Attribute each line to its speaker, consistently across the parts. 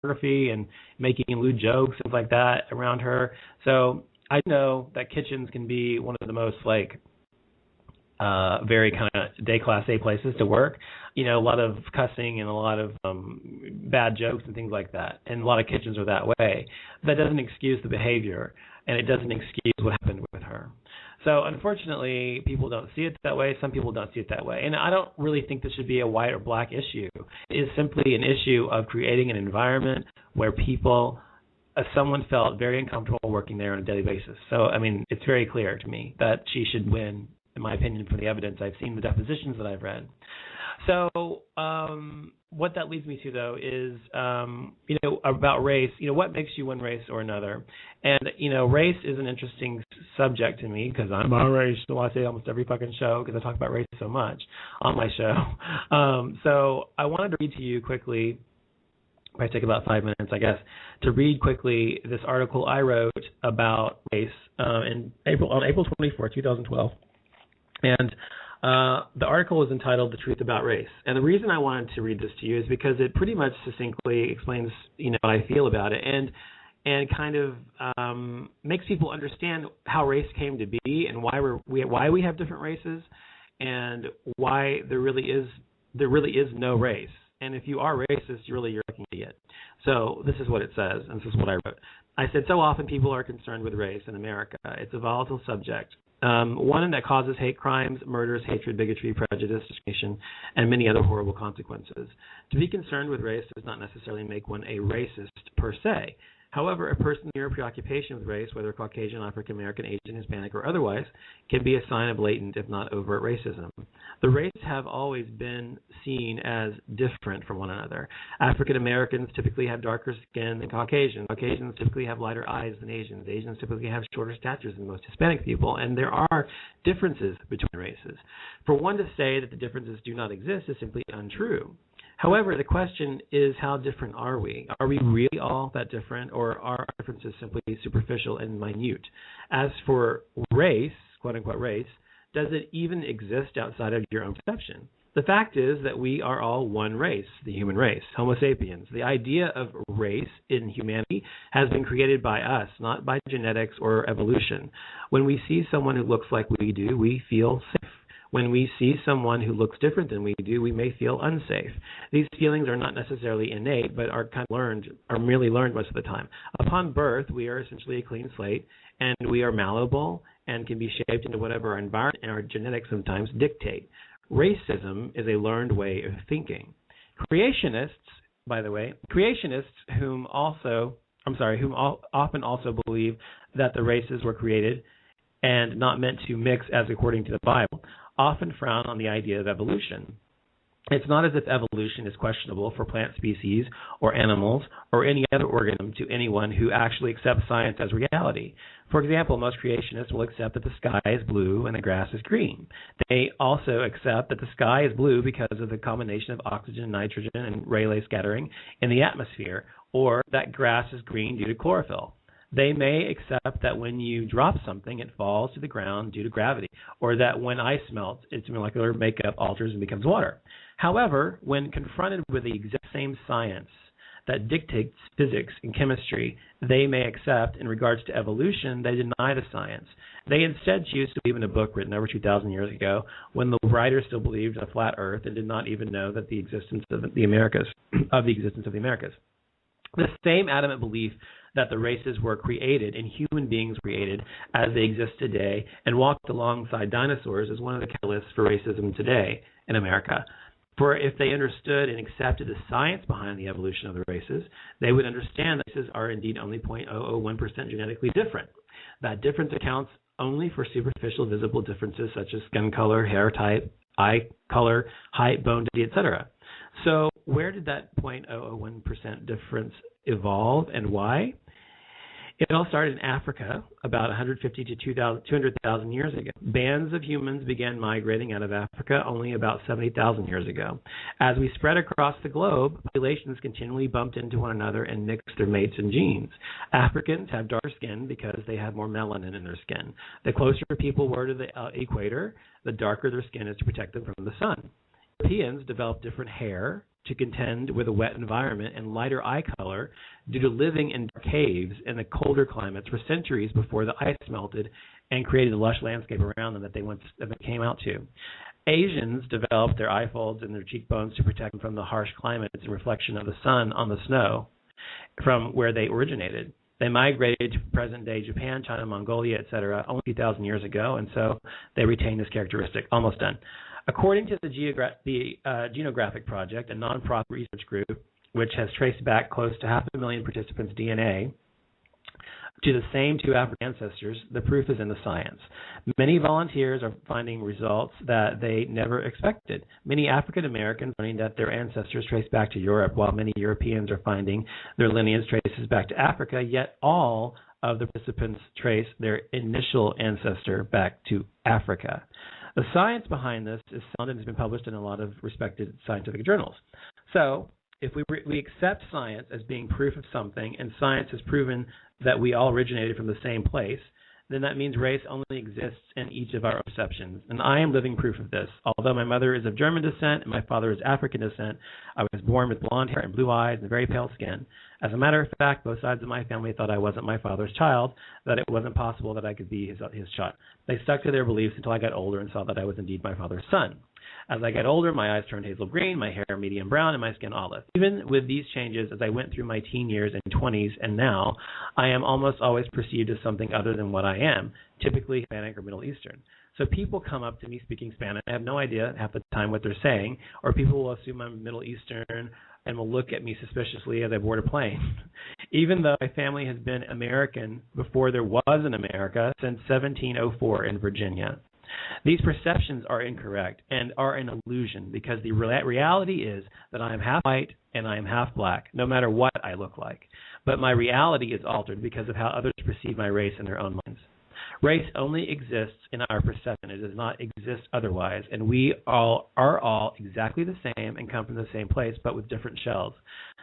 Speaker 1: pornography and making lewd jokes, things like that around her. So I know that kitchens can be one of the most very kind of day class A places to work. A lot of cussing and a lot of bad jokes and things like that. And a lot of kitchens are that way. That doesn't excuse the behavior, and it doesn't excuse what happened with her. So unfortunately, people don't see it that way. Some people don't see it that way. And I don't really think this should be a white or black issue. It is simply an issue of creating an environment where someone felt very uncomfortable working there on a daily basis. So, it's very clear to me that she should win, in my opinion, from the evidence I've seen, the depositions that I've read. So what that leads me to, though, is, about race, what makes you one race or another? And, race is an interesting subject to me because I'm a race, so I say almost every fucking show because I talk about race so much on my show. So I wanted to read to you quickly, it might take about 5 minutes, I guess, to read quickly this article I wrote about race on April 24, 2012. And the article was entitled "The Truth About Race." And the reason I wanted to read this to you is because it pretty much succinctly explains, what I feel about it and kind of makes people understand how race came to be and why we have different races and why there really is no race. And if you are racist, you're a fucking idiot. So this is what it says, and this is what I wrote. I said, so often people are concerned with race in America. It's a volatile subject. One that causes hate crimes, murders, hatred, bigotry, prejudice, discrimination, and many other horrible consequences. To be concerned with race does not necessarily make one a racist per se. However, a person's mere preoccupation with race, whether Caucasian, African American, Asian, Hispanic, or otherwise, can be a sign of latent, if not overt, racism. The races have always been seen as different from one another. African Americans typically have darker skin than Caucasians. Caucasians typically have lighter eyes than Asians. Asians typically have shorter statures than most Hispanic people, and there are differences between races. For one to say that the differences do not exist is simply untrue. However, the question is, how different are we? Are we really all that different, or are our differences simply superficial and minute? As for race, quote-unquote race, does it even exist outside of your own perception? The fact is that we are all one race, the human race, Homo sapiens. The idea of race in humanity has been created by us, not by genetics or evolution. When we see someone who looks like we do, we feel safe. When we see someone who looks different than we do, we may feel unsafe. These feelings are not necessarily innate, but are merely learned most of the time. Upon birth, we are essentially a clean slate, and we are malleable and can be shaped into whatever our environment and our genetics sometimes dictate. Racism is a learned way of thinking. Creationists, by the way, whom often also believe that the races were created and not meant to mix as according to the Bible, often frown on the idea of evolution. It's not as if evolution is questionable for plant species or animals or any other organism to anyone who actually accepts science as reality. For example, most creationists will accept that the sky is blue and the grass is green. They also accept that the sky is blue because of the combination of oxygen, nitrogen, and Rayleigh scattering in the atmosphere, or that grass is green due to chlorophyll. They may accept that when you drop something, it falls to the ground due to gravity, or that when ice melts, its molecular makeup alters and becomes water. However, when confronted with the exact same science that dictates physics and chemistry, they may accept, in regards to evolution, they deny the science. They instead choose to believe in a book written over 2,000 years ago, when the writer still believed in a flat Earth and did not even know that the existence of the Americas. The same adamant belief that the races were created and human beings created as they exist today and walked alongside dinosaurs is one of the catalysts for racism today in America. For if they understood and accepted the science behind the evolution of the races, they would understand that races are indeed only 0.001% genetically different. That difference accounts only for superficial visible differences such as skin color, hair type, eye color, height, bone density, etc. So where did that 0.001% difference evolve and why? It all started in Africa about 150 to 200,000 years ago. Bands of humans began migrating out of Africa only about 70,000 years ago. As we spread across the globe, populations continually bumped into one another and mixed their mates and genes. Africans have darker skin because they have more melanin in their skin. The closer people were to the equator, the darker their skin is to protect them from the sun. Europeans developed different hair, to contend with a wet environment and lighter eye color due to living in caves in the colder climates for centuries before the ice melted and created a lush landscape around them that they once came out to. Asians developed their eye folds and their cheekbones to protect them from the harsh climates and reflection of the sun on the snow from where they originated. They migrated to present-day Japan, China, Mongolia, etc., only 2,000 years ago, and so they retain this characteristic. Almost done. According to the Genographic Project, a nonprofit research group which has traced back close to 500,000 participants' DNA to the same two African ancestors, the proof is in the science. Many volunteers are finding results that they never expected. Many African Americans finding that their ancestors trace back to Europe, while many Europeans are finding their lineage traces back to Africa, yet all of the participants trace their initial ancestor back to Africa. The science behind this is sound and has been published in a lot of respected scientific journals. So, if we accept science as being proof of something, and science has proven that we all originated from the same place, then that means race only exists in each of our perceptions. And I am living proof of this. Although my mother is of German descent and my father is African descent, I was born with blonde hair and blue eyes and very pale skin. As a matter of fact, both sides of my family thought I wasn't my father's child, that it wasn't possible that I could be his child. They stuck to their beliefs until I got older and saw that I was indeed my father's son. As I got older, my eyes turned hazel green, my hair medium brown, and my skin olive. Even with these changes, as I went through my teen years and 20s and now, I am almost always perceived as something other than what I am, typically Hispanic or Middle Eastern. So people come up to me speaking Spanish. I have no idea half the time what they're saying, or people will assume I'm Middle Eastern and will look at me suspiciously as I board a plane. Even though my family has been American before there was an America since 1704 in Virginia. These perceptions are incorrect and are an illusion because the reality is that I am half white and I am half black, no matter what I look like. But my reality is altered because of how others perceive my race in their own minds. Race only exists in our perception. It does not exist otherwise, and we all are all exactly the same and come from the same place, but with different shells.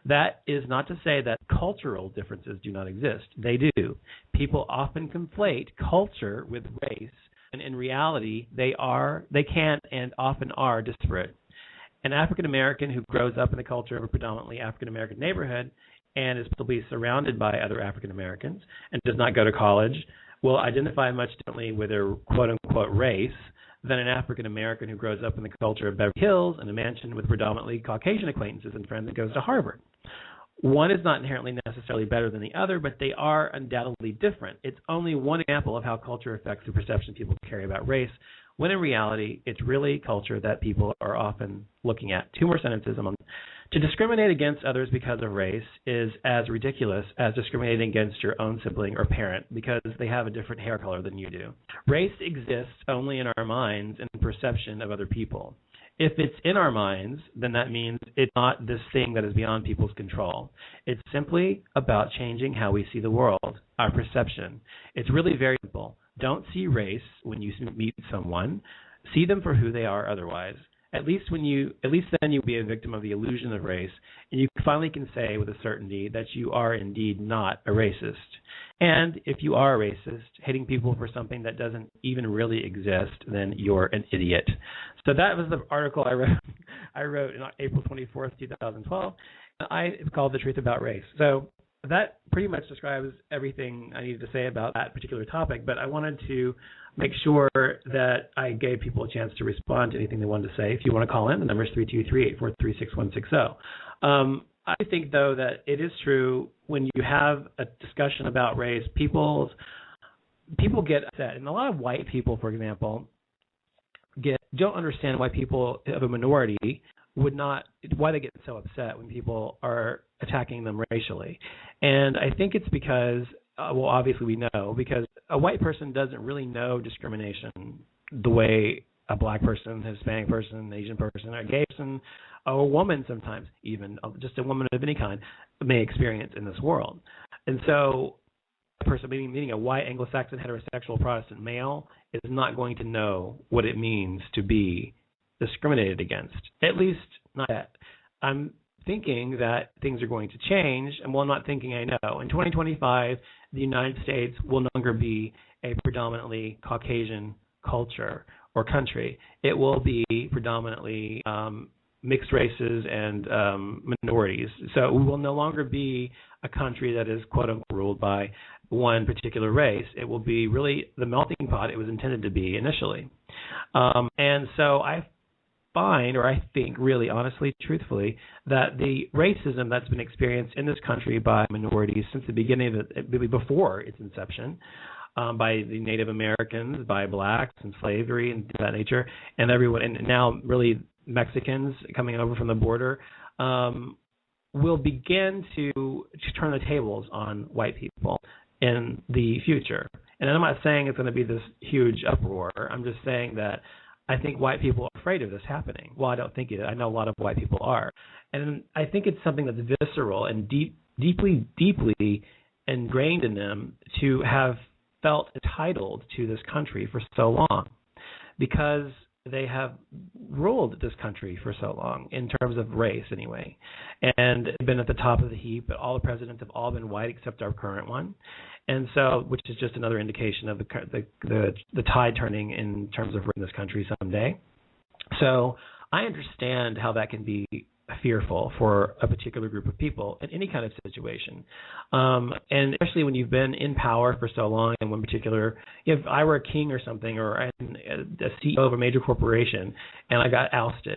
Speaker 1: That is not to say that cultural differences do not exist. They do. People often conflate culture with race, and in reality, they can and often are disparate. An African American who grows up in the culture of a predominantly African American neighborhood and is probably surrounded by other African Americans and does not go to college will identify much differently with their quote-unquote race than an African American who grows up in the culture of Beverly Hills in a mansion with predominantly Caucasian acquaintances and friends and goes to Harvard. One is not inherently necessarily better than the other, but they are undoubtedly different. It's only one example of how culture affects the perception people carry about race, when in reality, it's really culture that people are often looking at. Two more sentences. To discriminate against others because of race is as ridiculous as discriminating against your own sibling or parent because they have a different hair color than you do. Race exists only in our minds and perception of other people. If it's in our minds, then that means it's not this thing that is beyond people's control. It's simply about changing how we see the world, our perception. It's really very simple. Don't see race when you meet someone. See them for who they are otherwise. At least then you'll be a victim of the illusion of race, and you finally can say with a certainty that you are indeed not a racist. And if you are a racist, hating people for something that doesn't even really exist, then you're an idiot. So that was the article I wrote on April 24th, 2012. It's called The Truth About Race. So that pretty much describes everything I needed to say about that particular topic, but I wanted to make sure that I gave people a chance to respond to anything they wanted to say. If you want to call in, the number is 323-843-6160. I think, though, that it is true when you have a discussion about race, people get upset. And a lot of white people, for example, don't understand why people of a minority why they get so upset when people are attacking them racially. And I think it's because, obviously we know, because a white person doesn't really know discrimination the way a black person, a Hispanic person, an Asian person, a gay person, or a woman sometimes, even just a woman of any kind, may experience in this world. And so a person, meaning a white Anglo-Saxon heterosexual Protestant male, is not going to know what it means to be discriminated against, at least not yet. I'm thinking that things are going to change, and well, I'm not thinking, I know. In 2025, the United States will no longer be a predominantly Caucasian culture or country. It will be predominantly mixed races and minorities. So we will no longer be a country that is quote unquote ruled by one particular race. It will be really the melting pot it was intended to be initially. And so I find, or I think really honestly, truthfully, that the racism that's been experienced in this country by minorities since the beginning of it, before its inception, by the Native Americans, by blacks and slavery and that nature, and everyone, and now really Mexicans coming over from the border, will begin to turn the tables on white people in the future. And I'm not saying it's going to be this huge uproar. I'm just saying that I think white people are afraid of this happening. Well, I don't think it. I know a lot of white people are. And I think it's something that's visceral and deeply ingrained in them to have felt entitled to this country for so long, because they have ruled this country for so long, in terms of race anyway, and been at the top of the heap. But all the presidents have all been white except our current one, and so, which is just another indication of the tide turning in terms of running this country someday. So I understand how that can be fearful for a particular group of people in any kind of situation, and especially when you've been in power for so long. And one particular, if I were a king or something, or a CEO of a major corporation, and I got ousted,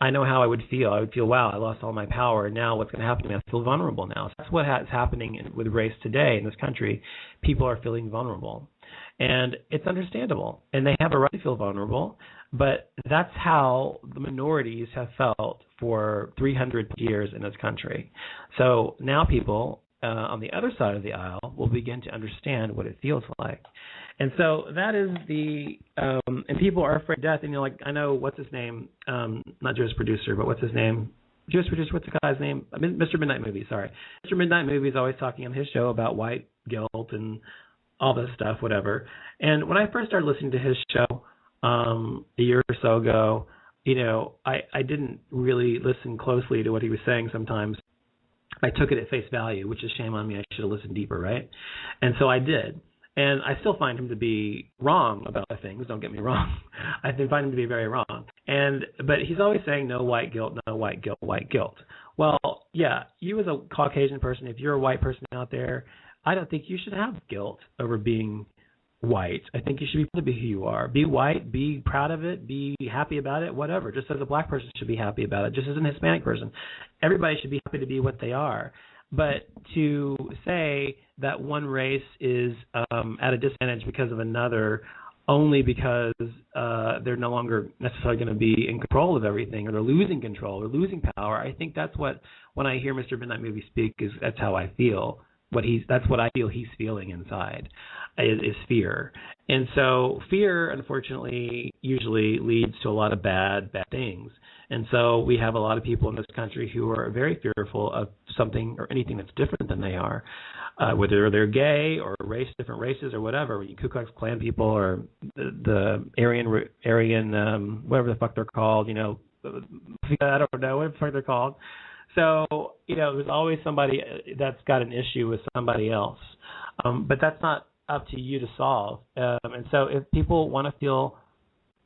Speaker 1: I know how I would feel. I would feel, wow, I lost all my power. Now what's going to happen to me? I feel vulnerable now. So that's what is happening with race today in this country. People are feeling vulnerable, and it's understandable, and they have a right to feel vulnerable. But that's how the minorities have felt for 300 years in this country. So now people on the other side of the aisle will begin to understand what it feels like. And so that is and people are afraid of death. And like, I know, what's his name? Not Jewish producer, but what's his name? Jewish producer, what's the guy's name? Mr. Midnight Movie, sorry. Mr. Midnight Movie is always talking on his show about white guilt and all this stuff, whatever. And when I first started listening to his show, a year or so ago, I didn't really listen closely to what he was saying sometimes. I took it at face value, which is shame on me. I should have listened deeper, right? And so I did. And I still find him to be wrong about things, don't get me wrong. I find him to be very wrong. But he's always saying no white guilt, no white guilt, white guilt. Well, yeah, you as a Caucasian person, if you're a white person out there, I don't think you should have guilt over being white. I think you should be proud to be who you are. Be white, be proud of it, be happy about it, whatever. Just as a black person should be happy about it, just as an Hispanic person. Everybody should be happy to be what they are. But to say that one race is at a disadvantage because of another only because they're no longer necessarily going to be in control of everything, or they're losing control or losing power, I think that's what, when I hear Mr. Midnight Movie speak, that's how I feel. That's what I feel he's feeling inside is fear. And so fear, unfortunately, usually leads to a lot of bad things. And so we have a lot of people in this country who are very fearful of something or anything that's different than they are, whether they're gay or different races or whatever. Ku Klux Klan people or the Aryan, whatever the fuck they're called, I don't know what the fuck they're called. So, there's always somebody that's got an issue with somebody else. But that's not up to you to solve. And so if people want to feel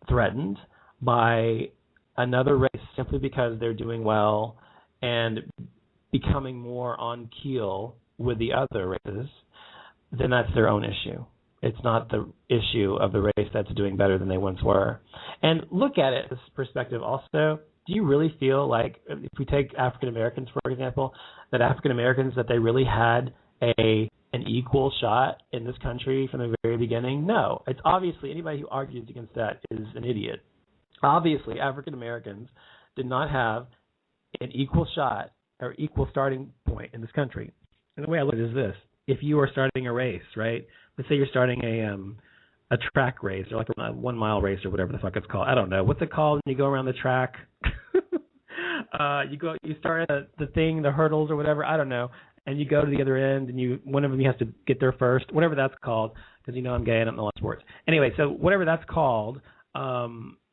Speaker 1: threatened by another race simply because they're doing well and becoming more on keel with the other races, then that's their own issue. It's not the issue of the race that's doing better than they once were. And look at it this perspective also. Do you really feel like, if we take African Americans, for example, that African Americans, that they really had an equal shot in this country from the very beginning? No. It's obviously, anybody who argues against that is an idiot. Obviously, African Americans did not have an equal shot or equal starting point in this country. And the way I look at it is this. If you are starting a race, right? Let's say you're starting a track race, or like a 1 mile race, or whatever the fuck it's called. I don't know. What's it called when you go around the track? You start at the hurdles or whatever. I don't know. And you go to the other end, and one of them you have to get there first, whatever that's called, because I'm gay and I don't know a lot of sports. Anyway, so whatever that's called,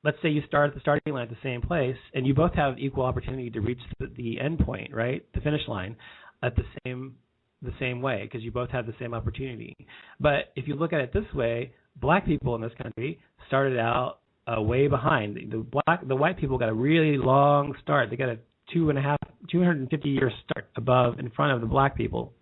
Speaker 1: let's say you start at the starting line at the same place, and you both have equal opportunity to reach the end point, right, the finish line, at the same way, because you both have the same opportunity. But if you look at it this way, black people in this country started out way behind. The white people got a really long start. They got a 250 year start above in front of the black people.